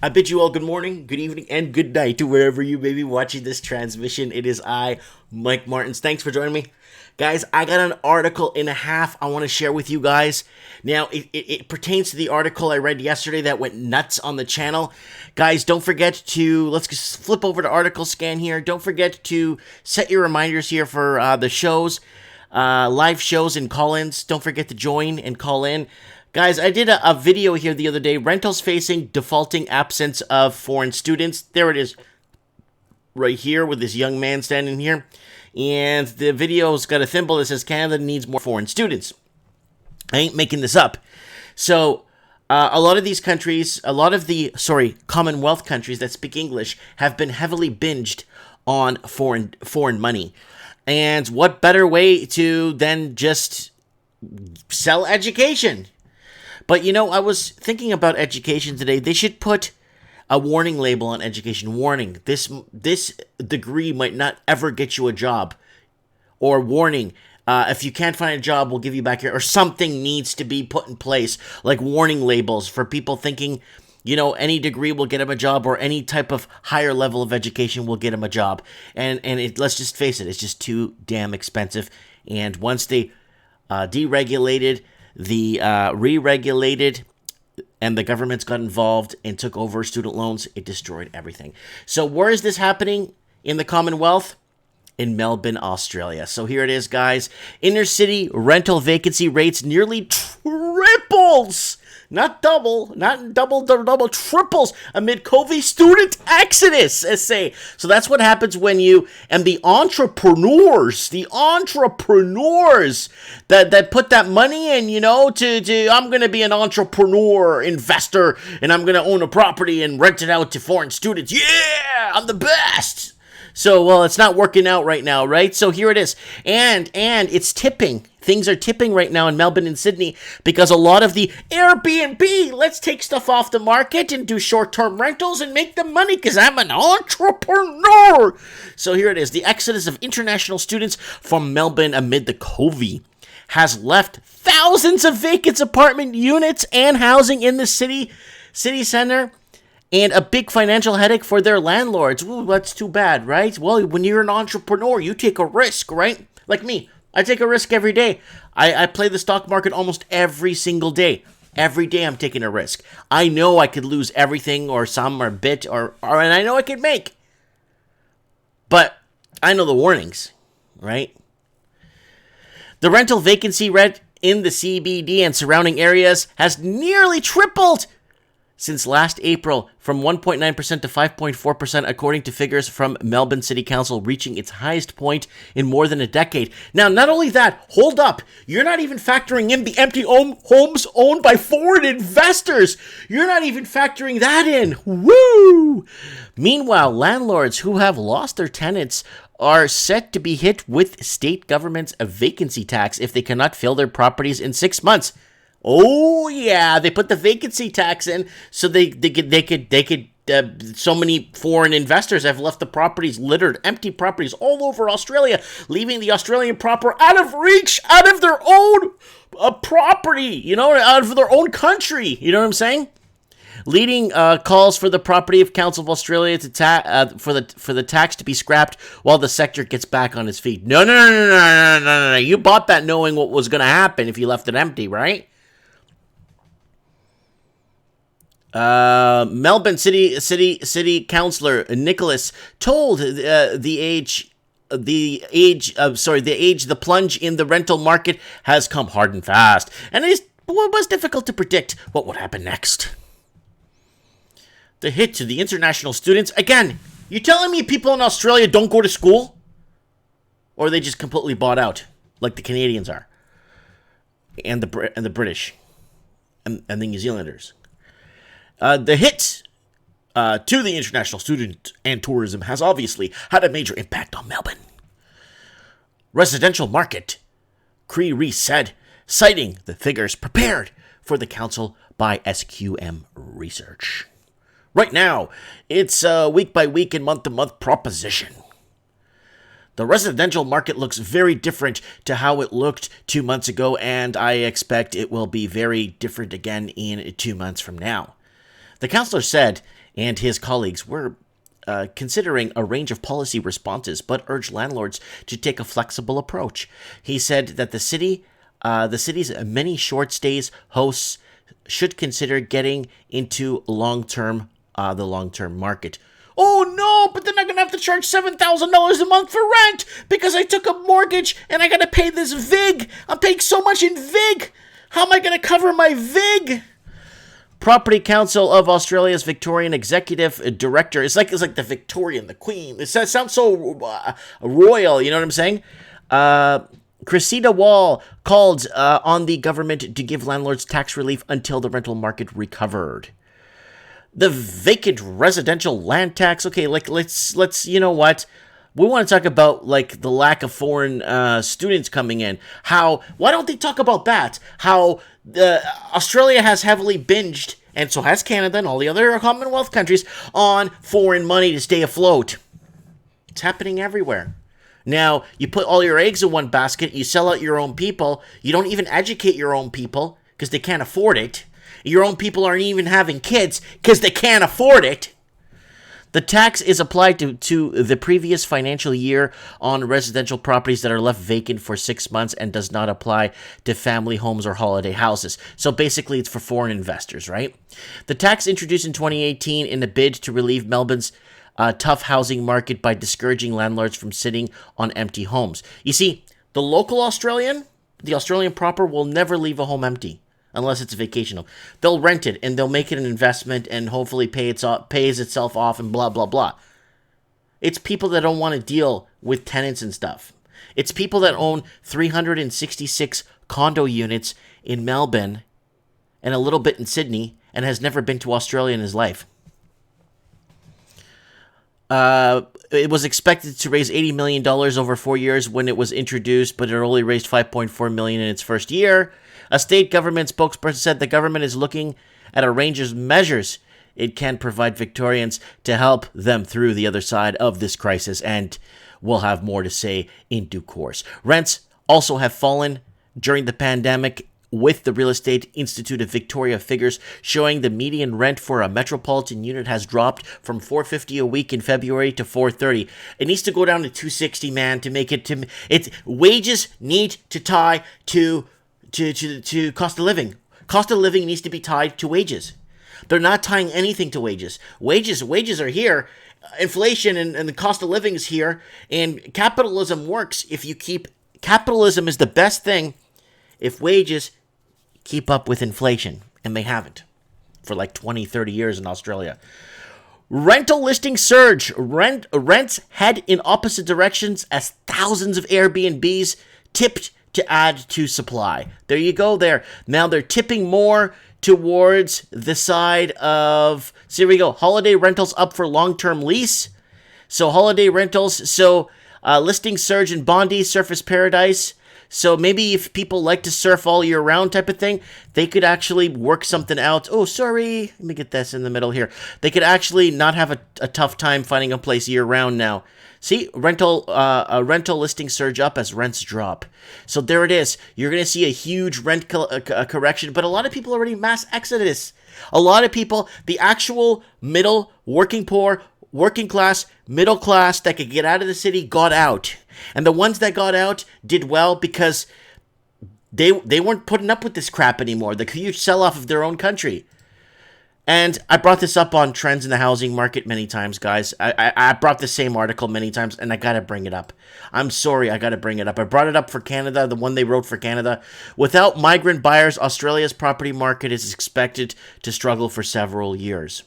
I bid you all good morning, good evening, and good night to wherever you may be watching this transmission. It is I, Mike Martins. Thanks for joining me. Guys, I got an article and a half I want to share with you guys. Now, it pertains to the article I read yesterday that went nuts on the channel. Guys, don't forget to, let's just flip over to article scan here. Don't forget to set your reminders here for the shows, live shows and call-ins. Don't forget to join and call in. Guys, I did a video here the other day, rentals facing defaulting absence of foreign students. There it is, right here with this young man standing here. And the video's got a thimble that says Canada needs more foreign students. I ain't making this up. So, a lot of these countries, Commonwealth countries that speak English have been heavily binged on foreign money. And what better way to than just sell education? But, you know, I was thinking about education today. They should put a warning label on education. Warning, this degree might not ever get you a job. Or warning, if you can't find a job, we'll give you back here. Or something needs to be put in place, like warning labels for people thinking, you know, any degree will get them a job, or any type of higher level of education will get them a job. And let's just face it, it's just too damn expensive. And once they deregulated, re-regulated, and the governments got involved and took over student loans, it destroyed everything. So where is this happening in the Commonwealth? In Melbourne, Australia. So here it is, guys. Inner city rental vacancy rates nearly triples. Not double, triples amid COVID student exodus, as say. So that's what happens when you, and the entrepreneurs that put that money in, you know, to I'm going to be an entrepreneur, investor, and I'm going to own a property and rent it out to foreign students. Yeah, I'm the best. So, well, it's not working out right now, right? So here it is. And it's tipping. Things are tipping right now in Melbourne and Sydney because a lot of the Airbnb, let's take stuff off the market and do short-term rentals and make the money because I'm an entrepreneur. So here it is. The exodus of international students from Melbourne amid the COVID has left thousands of vacant apartment units and housing in the city center. And a big financial headache for their landlords. Ooh, that's too bad, right? Well, when you're an entrepreneur, you take a risk, right? Like me, I take a risk every day. I play the stock market almost every single day. Every day I'm taking a risk. I know I could lose everything or some or a bit, and I know I could make. But I know the warnings, right? The rental vacancy rate in the CBD and surrounding areas has nearly tripled since last April, from 1.9% to 5.4%, according to figures from Melbourne City Council, reaching its highest point in more than a decade. Now, not only that, hold up. You're not even factoring in the empty homes owned by foreign investors. You're not even factoring that in. Woo! Meanwhile, landlords who have lost their tenants are set to be hit with state government's vacancy tax if they cannot fill their properties in 6 months. Oh yeah, they put the vacancy tax in so they could. So many foreign investors have left the properties littered, empty properties all over Australia, leaving the Australian proper out of reach, out of their own property, you know, out of their own country. You know what I'm saying? Leading calls for the Property of Council of Australia to for the tax to be scrapped while the sector gets back on its feet. No. You bought that knowing what was going to happen if you left it empty, right? Melbourne City Councillor Nicholas told the plunge in the rental market has come hard and fast, and it was difficult to predict what would happen next. The hit to the international students again. You telling me people in Australia don't go to school, or are they just completely bought out like the Canadians are, and the British, and the New Zealanders? The hit to the international student and tourism has obviously had a major impact on Melbourne. Residential market, Cree Reese said, citing the figures prepared for the council by SQM Research. Right now, it's a week-by-week and month-to-month proposition. The residential market looks very different to how it looked 2 months ago, and I expect it will be very different again in 2 months from now. The councillor said and his colleagues were considering a range of policy responses, but urged landlords to take a flexible approach. He said that the city's many short stays hosts should consider getting into the long-term market. Oh no, but then I'm going to have to charge $7,000 a month for rent because I took a mortgage and I got to pay this VIG. I'm paying so much in VIG. How am I going to cover my VIG? Property Council of Australia's Victorian Executive Director. It's like the Victorian, the Queen. It sounds so royal, you know what I'm saying? Cressida Wall called on the government to give landlords tax relief until the rental market recovered. The vacant residential land tax. Okay, let's you know what? We want to talk about the lack of foreign students coming in. Why don't they talk about that? How Australia has heavily binged, and so has Canada and all the other Commonwealth countries, on foreign money to stay afloat. It's happening everywhere. Now, you put all your eggs in one basket, you sell out your own people, you don't even educate your own people because they can't afford it. Your own people aren't even having kids because they can't afford it. The tax is applied to the previous financial year on residential properties that are left vacant for 6 months and does not apply to family homes or holiday houses. So basically, it's for foreign investors, right? The tax introduced in 2018 in a bid to relieve Melbourne's tough housing market by discouraging landlords from sitting on empty homes. You see, the Australian proper, will never leave a home empty. Unless it's a vacation home. They'll rent it and they'll make it an investment and hopefully pays itself off and blah, blah, blah. It's people that don't want to deal with tenants and stuff. It's people that own 366 condo units in Melbourne and a little bit in Sydney and has never been to Australia in his life. It was expected to raise $80 million over 4 years when it was introduced, but it only raised $5.4 million in its first year. A state government spokesperson said the government is looking at a range of measures it can provide Victorians to help them through the other side of this crisis, and we'll have more to say in due course. Rents also have fallen during the pandemic, with the Real Estate Institute of Victoria figures showing the median rent for a metropolitan unit has dropped from $450 a week in February to $430. It needs to go down to $260, man, to make it to it. Wages need to tie to cost of living. Cost of living needs to be tied to wages. They're not tying anything to wages. Wages are here. Inflation and the cost of living is here. And capitalism works if you keep... Capitalism is the best thing if wages keep up with inflation. And they haven't for 20, 30 years in Australia. Rental listing surge. Rents head in opposite directions as thousands of Airbnbs tipped to add to supply. There you go there. Now they're tipping more towards the side of, so here we go, holiday rentals up for long-term lease. So holiday rentals, listing surge in Bondi, Surfers Paradise. So maybe if people like to surf all year round type of thing, they could actually work something out. Oh, sorry. Let me get this in the middle here. They could actually not have a tough time finding a place year round now. See, rental listing surge up as rents drop. So there it is. You're going to see a huge rent correction, but a lot of people already mass exodus. A lot of people, the actual middle, working poor, working class, middle class that could get out of the city got out. And the ones that got out did well because they weren't putting up with this crap anymore. The huge sell-off of their own country. And I brought this up on Trends in the Housing Market many times, guys. I brought the same article many times, and I got to bring it up. I'm sorry, I got to bring it up. I brought it up for Canada, the one they wrote for Canada. Without migrant buyers, Australia's property market is expected to struggle for several years.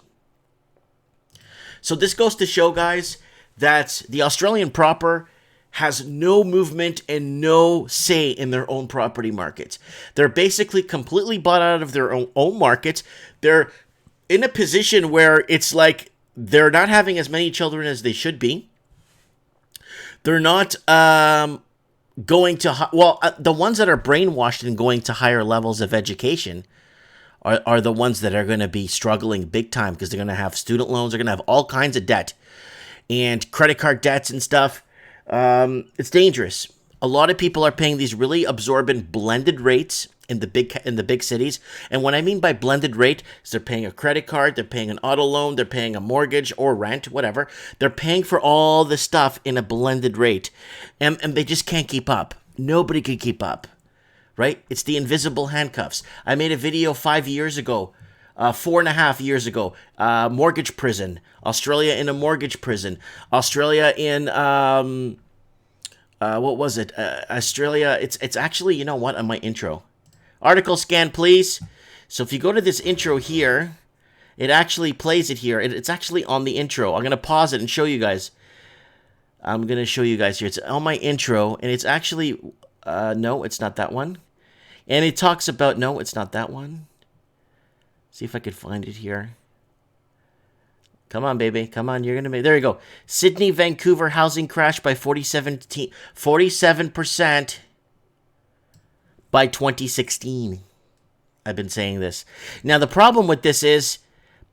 So this goes to show, guys, that the Australian proper has no movement and no say in their own property market. They're basically completely bought out of their own market. They're in a position where it's like they're not having as many children as they should be. They're not going to... the ones that are brainwashed and going to higher levels of education are the ones that are going to be struggling big time because they're going to have student loans. They're going to have all kinds of debt and credit card debts and stuff. It's dangerous. A lot of people are paying these really absorbent blended rates in the big cities. And what I mean by blended rate is they're paying a credit card, they're paying an auto loan, they're paying a mortgage or rent, whatever. They're paying for all the stuff in a blended rate. And they just can't keep up. Nobody can keep up, right? It's the invisible handcuffs. I made a video 5 years ago, 4.5 years ago, mortgage prison, Australia in a mortgage prison, Australia in, what was it? Australia, it's actually, you know what, on my intro. Article scan, please. So if you go to this intro here, it actually plays it here. It's actually on the intro. I'm going to pause it and show you guys. I'm going to show you guys here. It's on my intro, and it's actually, no, it's not that one. And it talks about, no, it's not that one. See if I could find it here. Come on, baby. Come on. You're going to make... There you go. Sydney, Vancouver housing crash by 47% by 2016. I've been saying this. Now, the problem with this is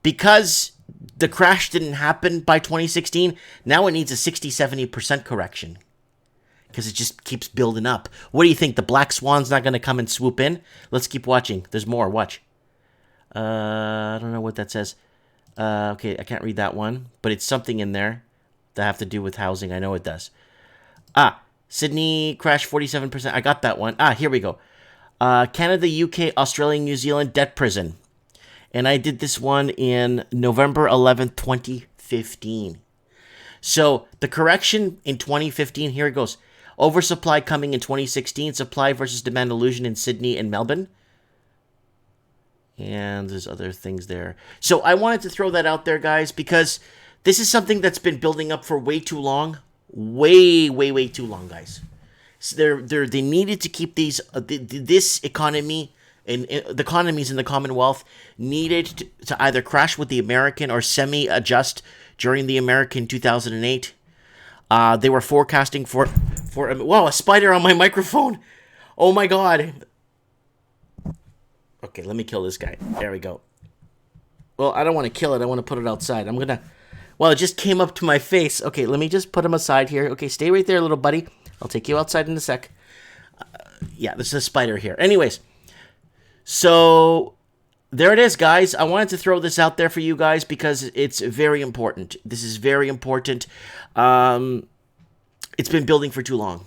because the crash didn't happen by 2016, now it needs a 60-70% correction because it just keeps building up. What do you think? The black swan's not going to come and swoop in? Let's keep watching. There's more. Watch. I don't know what that says. Okay, I can't read that one, but it's something in there that have to do with housing. I know it does. Sydney crash 47%. I got that one. Here we go. Canada, UK, Australia, New Zealand debt prison. And I did this one in November 11th, 2015. So the correction in 2015, here it goes. Oversupply coming in 2016. Supply versus demand illusion in Sydney and Melbourne. And there's other things there. So I wanted to throw that out there, guys, because this is something that's been building up for way too long. Way too long, guys. So they needed to keep these this economy and the economies in the Commonwealth needed to either crash with the American or semi-adjust during the American 2008. They were forecasting for wow, a spider on my microphone. Oh my God. Okay, let me kill this guy. There we go. Well, I don't want to kill it. I want to put it outside. Well, it just came up to my face. Okay, let me just put him aside here. Okay, stay right there, little buddy. I'll take you outside in a sec. Yeah, there's a spider here. Anyways, so there it is, guys. I wanted to throw this out there for you guys because it's very important. This is very important. It's been building for too long.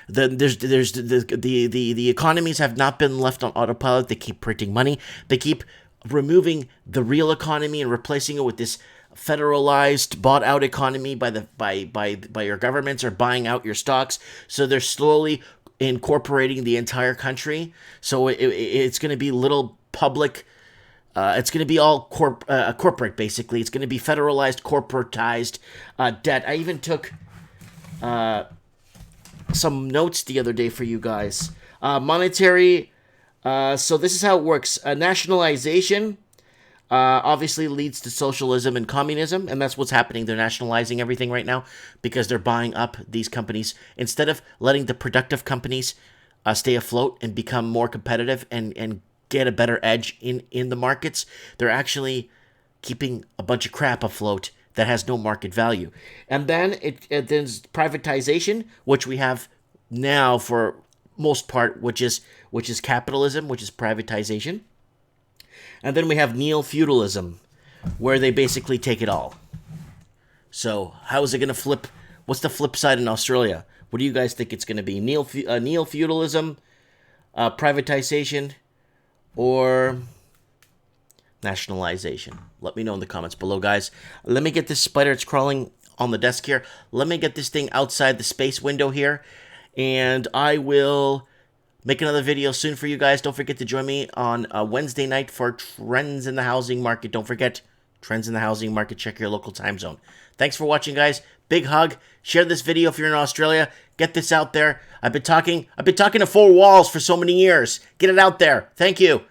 The economies have not been left on autopilot. They keep printing money. They keep removing the real economy and replacing it with this federalized, bought-out economy by your governments or buying out your stocks. So they're slowly incorporating the entire country. So it's going to be little public. It's going to be all corporate, basically. It's going to be federalized, corporatized debt. I even took some notes the other day for you guys. Monetary. So this is how it works. Nationalization obviously leads to socialism and communism, and that's what's happening. They're nationalizing everything right now because they're buying up these companies. Instead of letting the productive companies stay afloat and become more competitive and get a better edge in the markets, they're actually keeping a bunch of crap afloat that has no market value. And then there's privatization, which we have now for most part, which is capitalism, which is privatization. And then we have neo-feudalism, where they basically take it all. So how is it going to flip? What's the flip side in Australia? What do you guys think it's going to be? Neo-feudalism, privatization, or nationalization? Let me know in the comments below, guys. Let me get this spider. It's crawling on the desk here. Let me get this thing outside the space window here, and I will make another video soon for you guys. Don't forget to join me on Wednesday night for Trends in the Housing Market. Don't forget, Trends in the Housing Market. Check your local time zone. Thanks for watching, guys. Big hug. Share this video if you're in Australia. Get this out there. I've been talking to four walls for so many years. Get it out there. Thank you.